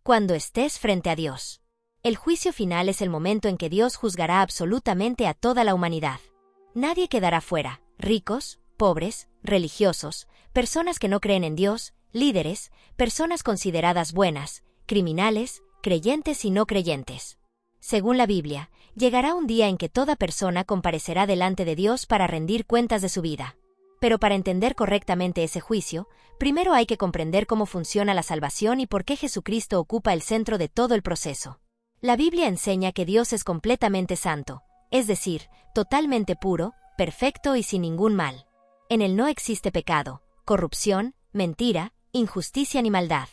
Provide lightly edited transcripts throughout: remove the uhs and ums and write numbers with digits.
Cuando estés frente a Dios. El juicio final es el momento en que Dios juzgará absolutamente a toda la humanidad. Nadie quedará fuera, ricos, pobres, religiosos, personas que no creen en Dios, líderes, personas consideradas buenas, criminales, creyentes y no creyentes. Según la Biblia, llegará un día en que toda persona comparecerá delante de Dios para rendir cuentas de su vida. Pero para entender correctamente ese juicio, primero hay que comprender cómo funciona la salvación y por qué Jesucristo ocupa el centro de todo el proceso. La Biblia enseña que Dios es completamente santo, es decir, totalmente puro, perfecto y sin ningún mal. En él no existe pecado, corrupción, mentira, injusticia ni maldad.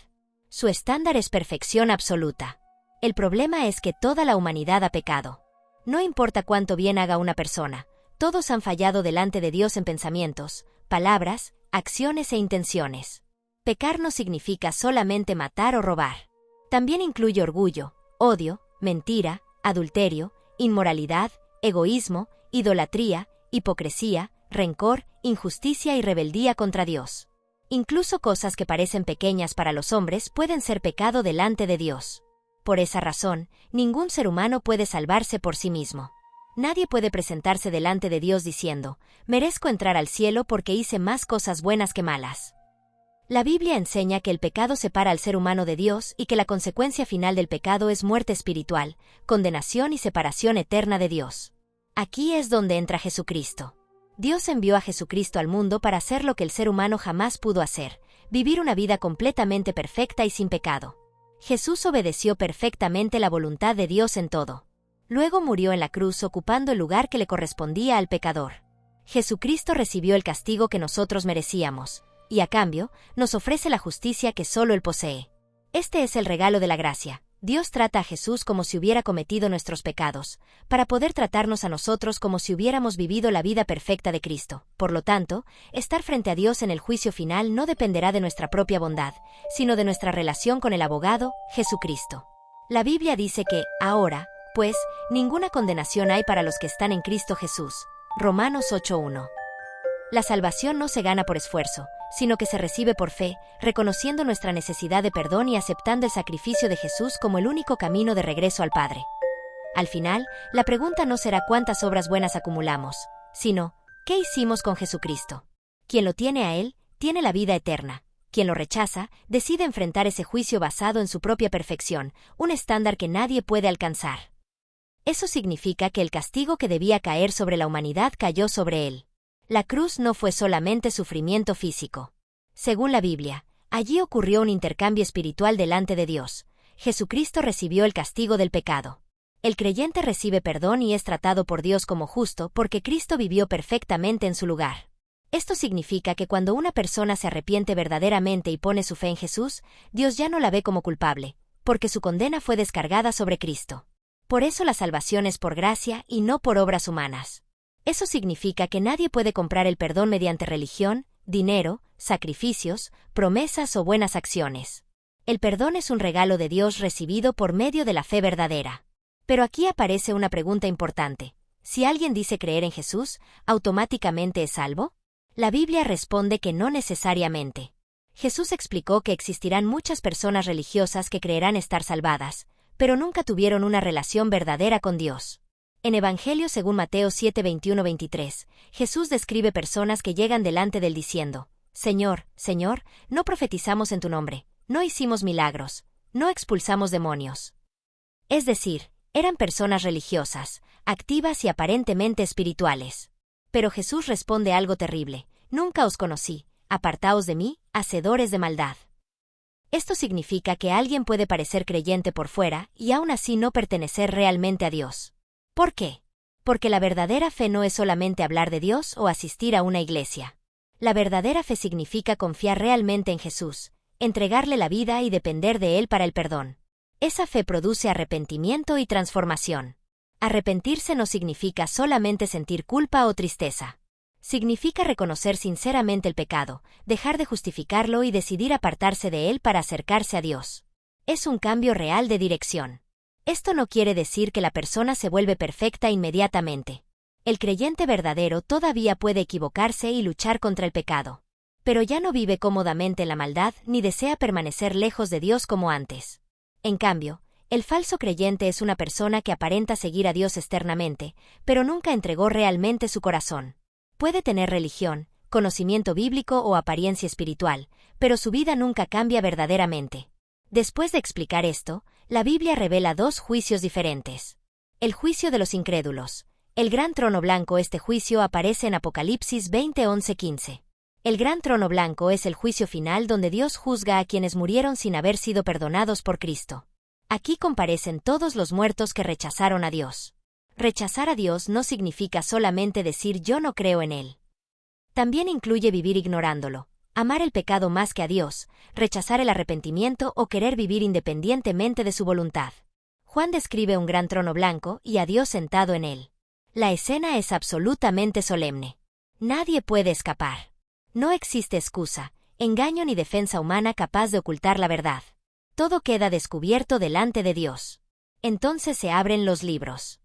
Su estándar es perfección absoluta. El problema es que toda la humanidad ha pecado. No importa cuánto bien haga una persona, todos han fallado delante de Dios en pensamientos, palabras, acciones e intenciones. Pecar no significa solamente matar o robar. También incluye orgullo, odio, mentira, adulterio, inmoralidad, egoísmo, idolatría, hipocresía, rencor, injusticia y rebeldía contra Dios. Incluso cosas que parecen pequeñas para los hombres pueden ser pecado delante de Dios. Por esa razón, ningún ser humano puede salvarse por sí mismo. Nadie puede presentarse delante de Dios diciendo, merezco entrar al cielo porque hice más cosas buenas que malas. La Biblia enseña que el pecado separa al ser humano de Dios y que la consecuencia final del pecado es muerte espiritual, condenación y separación eterna de Dios. Aquí es donde entra Jesucristo. Dios envió a Jesucristo al mundo para hacer lo que el ser humano jamás pudo hacer, vivir una vida completamente perfecta y sin pecado. Jesús obedeció perfectamente la voluntad de Dios en todo. Luego murió en la cruz ocupando el lugar que le correspondía al pecador. Jesucristo recibió el castigo que nosotros merecíamos, y a cambio, nos ofrece la justicia que solo Él posee. Este es el regalo de la gracia. Dios trata a Jesús como si hubiera cometido nuestros pecados, para poder tratarnos a nosotros como si hubiéramos vivido la vida perfecta de Cristo. Por lo tanto, estar frente a Dios en el juicio final no dependerá de nuestra propia bondad, sino de nuestra relación con el abogado, Jesucristo. La Biblia dice que, ahora, pues, ninguna condenación hay para los que están en Cristo Jesús. Romanos 8:1. La salvación no se gana por esfuerzo, sino que se recibe por fe, reconociendo nuestra necesidad de perdón y aceptando el sacrificio de Jesús como el único camino de regreso al Padre. Al final, la pregunta no será cuántas obras buenas acumulamos, sino, ¿qué hicimos con Jesucristo? Quien lo tiene a Él, tiene la vida eterna. Quien lo rechaza, decide enfrentar ese juicio basado en su propia perfección, un estándar que nadie puede alcanzar. Eso significa que el castigo que debía caer sobre la humanidad cayó sobre Él. La cruz no fue solamente sufrimiento físico. Según la Biblia, allí ocurrió un intercambio espiritual delante de Dios. Jesucristo recibió el castigo del pecado. El creyente recibe perdón y es tratado por Dios como justo porque Cristo vivió perfectamente en su lugar. Esto significa que cuando una persona se arrepiente verdaderamente y pone su fe en Jesús, Dios ya no la ve como culpable, porque su condena fue descargada sobre Cristo. Por eso la salvación es por gracia y no por obras humanas. Eso significa que nadie puede comprar el perdón mediante religión, dinero, sacrificios, promesas o buenas acciones. El perdón es un regalo de Dios recibido por medio de la fe verdadera. Pero aquí aparece una pregunta importante. Si alguien dice creer en Jesús, ¿automáticamente es salvo? La Biblia responde que no necesariamente. Jesús explicó que existirán muchas personas religiosas que creerán estar salvadas, pero nunca tuvieron una relación verdadera con Dios. En Evangelio según Mateo 7:21-23, Jesús describe personas que llegan delante de él diciendo, Señor, Señor, no profetizamos en tu nombre, no hicimos milagros, no expulsamos demonios. Es decir, eran personas religiosas, activas y aparentemente espirituales. Pero Jesús responde algo terrible, nunca os conocí, apartaos de mí, hacedores de maldad. Esto significa que alguien puede parecer creyente por fuera y aún así no pertenecer realmente a Dios. ¿Por qué? Porque la verdadera fe no es solamente hablar de Dios o asistir a una iglesia. La verdadera fe significa confiar realmente en Jesús, entregarle la vida y depender de Él para el perdón. Esa fe produce arrepentimiento y transformación. Arrepentirse no significa solamente sentir culpa o tristeza. Significa reconocer sinceramente el pecado, dejar de justificarlo y decidir apartarse de él para acercarse a Dios. Es un cambio real de dirección. Esto no quiere decir que la persona se vuelve perfecta inmediatamente. El creyente verdadero todavía puede equivocarse y luchar contra el pecado. Pero ya no vive cómodamente en la maldad ni desea permanecer lejos de Dios como antes. En cambio, el falso creyente es una persona que aparenta seguir a Dios externamente, pero nunca entregó realmente su corazón. Puede tener religión, conocimiento bíblico o apariencia espiritual, pero su vida nunca cambia verdaderamente. Después de explicar esto, la Biblia revela dos juicios diferentes. El juicio de los incrédulos. El gran trono blanco. Este juicio aparece en Apocalipsis 20:11-15. El gran trono blanco es el juicio final donde Dios juzga a quienes murieron sin haber sido perdonados por Cristo. Aquí comparecen todos los muertos que rechazaron a Dios. Rechazar a Dios no significa solamente decir yo no creo en Él. También incluye vivir ignorándolo, amar el pecado más que a Dios, rechazar el arrepentimiento o querer vivir independientemente de su voluntad. Juan describe un gran trono blanco y a Dios sentado en él. La escena es absolutamente solemne. Nadie puede escapar. No existe excusa, engaño ni defensa humana capaz de ocultar la verdad. Todo queda descubierto delante de Dios. Entonces se abren los libros.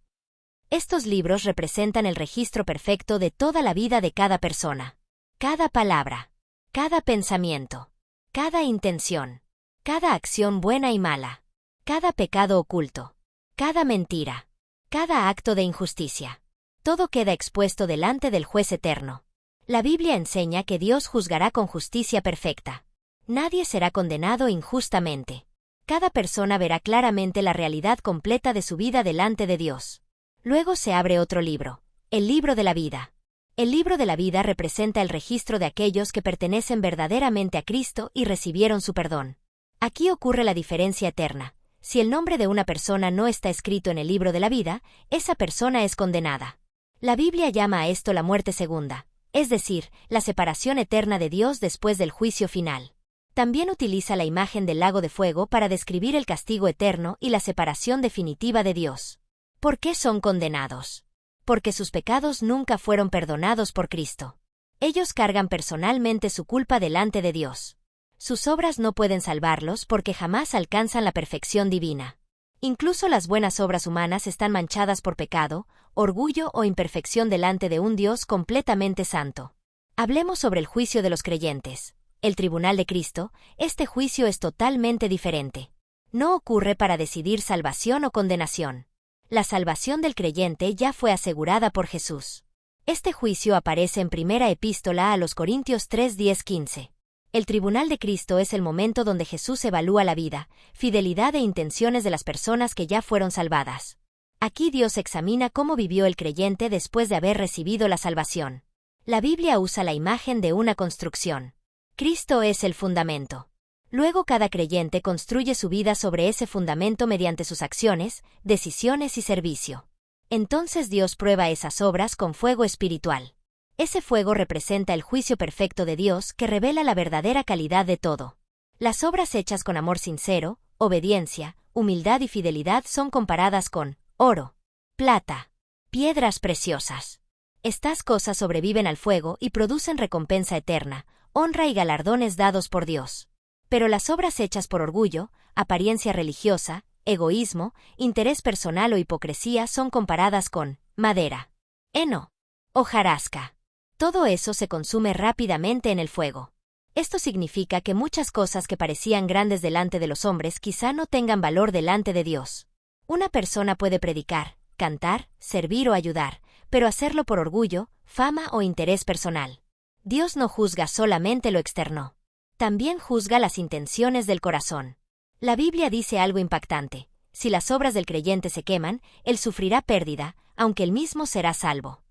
Estos libros representan el registro perfecto de toda la vida de cada persona. Cada palabra, cada pensamiento, cada intención, cada acción buena y mala, cada pecado oculto, cada mentira, cada acto de injusticia. Todo queda expuesto delante del juez eterno. La Biblia enseña que Dios juzgará con justicia perfecta. Nadie será condenado injustamente. Cada persona verá claramente la realidad completa de su vida delante de Dios. Luego se abre otro libro, el libro de la vida. El libro de la vida representa el registro de aquellos que pertenecen verdaderamente a Cristo y recibieron su perdón. Aquí ocurre la diferencia eterna. Si el nombre de una persona no está escrito en el libro de la vida, esa persona es condenada. La Biblia llama a esto la muerte segunda, es decir, la separación eterna de Dios después del juicio final. También utiliza la imagen del lago de fuego para describir el castigo eterno y la separación definitiva de Dios. ¿Por qué son condenados? Porque sus pecados nunca fueron perdonados por Cristo. Ellos cargan personalmente su culpa delante de Dios. Sus obras no pueden salvarlos porque jamás alcanzan la perfección divina. Incluso las buenas obras humanas están manchadas por pecado, orgullo o imperfección delante de un Dios completamente santo. Hablemos sobre el juicio de los creyentes. El tribunal de Cristo. Este juicio es totalmente diferente. No ocurre para decidir salvación o condenación. La salvación del creyente ya fue asegurada por Jesús. Este juicio aparece en Primera Epístola a los Corintios 3:10-15. El tribunal de Cristo es el momento donde Jesús evalúa la vida, fidelidad e intenciones de las personas que ya fueron salvadas. Aquí Dios examina cómo vivió el creyente después de haber recibido la salvación. La Biblia usa la imagen de una construcción. Cristo es el fundamento. Luego cada creyente construye su vida sobre ese fundamento mediante sus acciones, decisiones y servicio. Entonces Dios prueba esas obras con fuego espiritual. Ese fuego representa el juicio perfecto de Dios que revela la verdadera calidad de todo. Las obras hechas con amor sincero, obediencia, humildad y fidelidad son comparadas con oro, plata, piedras preciosas. Estas cosas sobreviven al fuego y producen recompensa eterna, honra y galardones dados por Dios. Pero las obras hechas por orgullo, apariencia religiosa, egoísmo, interés personal o hipocresía son comparadas con madera, heno, hojarasca. Todo eso se consume rápidamente en el fuego. Esto significa que muchas cosas que parecían grandes delante de los hombres quizá no tengan valor delante de Dios. Una persona puede predicar, cantar, servir o ayudar, pero hacerlo por orgullo, fama o interés personal. Dios no juzga solamente lo externo. También juzga las intenciones del corazón. La Biblia dice algo impactante. Si las obras del creyente se queman, él sufrirá pérdida, aunque él mismo será salvo.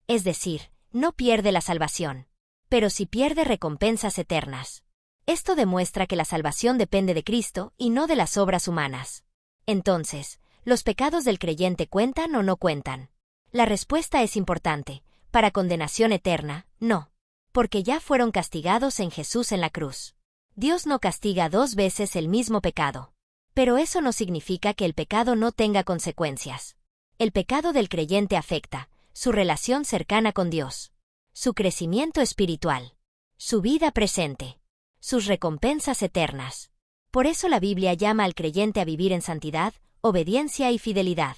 Es decir, no pierde la salvación, pero sí pierde recompensas eternas. Esto demuestra que la salvación depende de Cristo y no de las obras humanas. Entonces, ¿los pecados del creyente cuentan o no cuentan? La respuesta es importante. Para condenación eterna, no. Porque ya fueron castigados en Jesús en la cruz. Dios no castiga dos veces el mismo pecado. Pero eso no significa que el pecado no tenga consecuencias. El pecado del creyente afecta su relación cercana con Dios, su crecimiento espiritual, su vida presente, sus recompensas eternas. Por eso la Biblia llama al creyente a vivir en santidad, obediencia y fidelidad.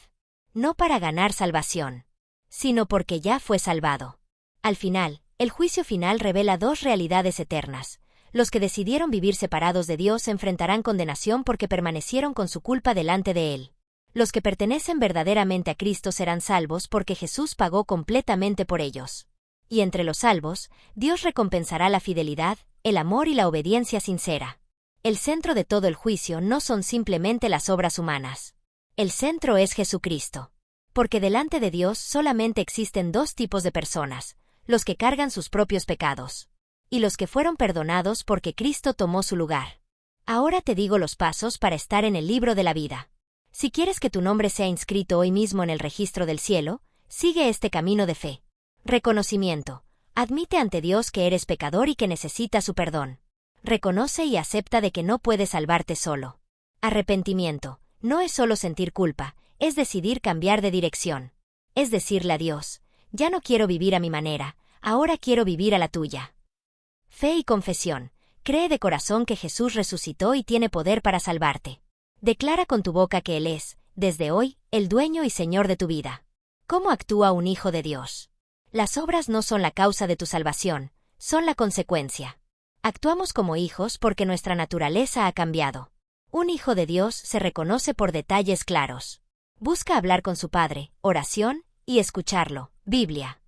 No para ganar salvación, sino porque ya fue salvado. Al final, el juicio final revela dos realidades eternas: Los que decidieron vivir separados de Dios enfrentarán condenación porque permanecieron con su culpa delante de Él. Los que pertenecen verdaderamente a Cristo serán salvos porque Jesús pagó completamente por ellos. Y entre los salvos, Dios recompensará la fidelidad, el amor y la obediencia sincera. El centro de todo el juicio no son simplemente las obras humanas. El centro es Jesucristo. Porque delante de Dios solamente existen dos tipos de personas, los que cargan sus propios pecados, y los que fueron perdonados porque Cristo tomó su lugar. Ahora te digo los pasos para estar en el libro de la vida. Si quieres que tu nombre sea inscrito hoy mismo en el registro del cielo, sigue este camino de fe. Reconocimiento. Admite ante Dios que eres pecador y que necesitas su perdón. Reconoce y acepta de que no puedes salvarte solo. Arrepentimiento. No es solo sentir culpa, es decidir cambiar de dirección. Es decirle a Dios, ya no quiero vivir a mi manera, ahora quiero vivir a la tuya. Fe y confesión. Cree de corazón que Jesús resucitó y tiene poder para salvarte. Declara con tu boca que Él es, desde hoy, el dueño y Señor de tu vida. ¿Cómo actúa un hijo de Dios? Las obras no son la causa de tu salvación, son la consecuencia. Actuamos como hijos porque nuestra naturaleza ha cambiado. Un hijo de Dios se reconoce por detalles claros. Busca hablar con su Padre, oración, y escucharlo, Biblia.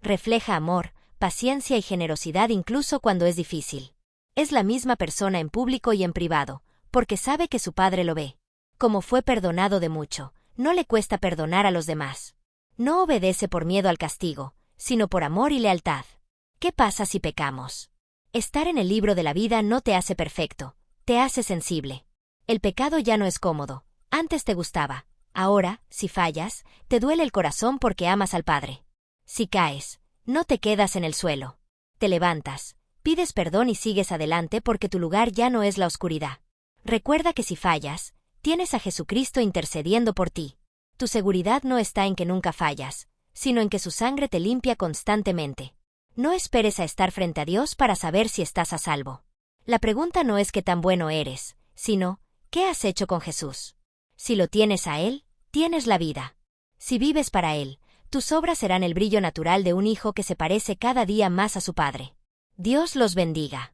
Refleja amor, paciencia y generosidad incluso cuando es difícil. Es la misma persona en público y en privado, porque sabe que su Padre lo ve. Como fue perdonado de mucho, no le cuesta perdonar a los demás. No obedece por miedo al castigo, sino por amor y lealtad. ¿Qué pasa si pecamos? Estar en el libro de la vida no te hace perfecto, te hace sensible. El pecado ya no es cómodo, antes te gustaba. Ahora, si fallas, te duele el corazón porque amas al Padre. Si caes, no te quedas en el suelo. Te levantas, pides perdón y sigues adelante porque tu lugar ya no es la oscuridad. Recuerda que si fallas, tienes a Jesucristo intercediendo por ti. Tu seguridad no está en que nunca fallas, sino en que su sangre te limpia constantemente. No esperes a estar frente a Dios para saber si estás a salvo. La pregunta no es qué tan bueno eres, sino, ¿qué has hecho con Jesús? Si lo tienes a Él, tienes la vida. Si vives para Él, tus obras serán el brillo natural de un hijo que se parece cada día más a su Padre. Dios los bendiga.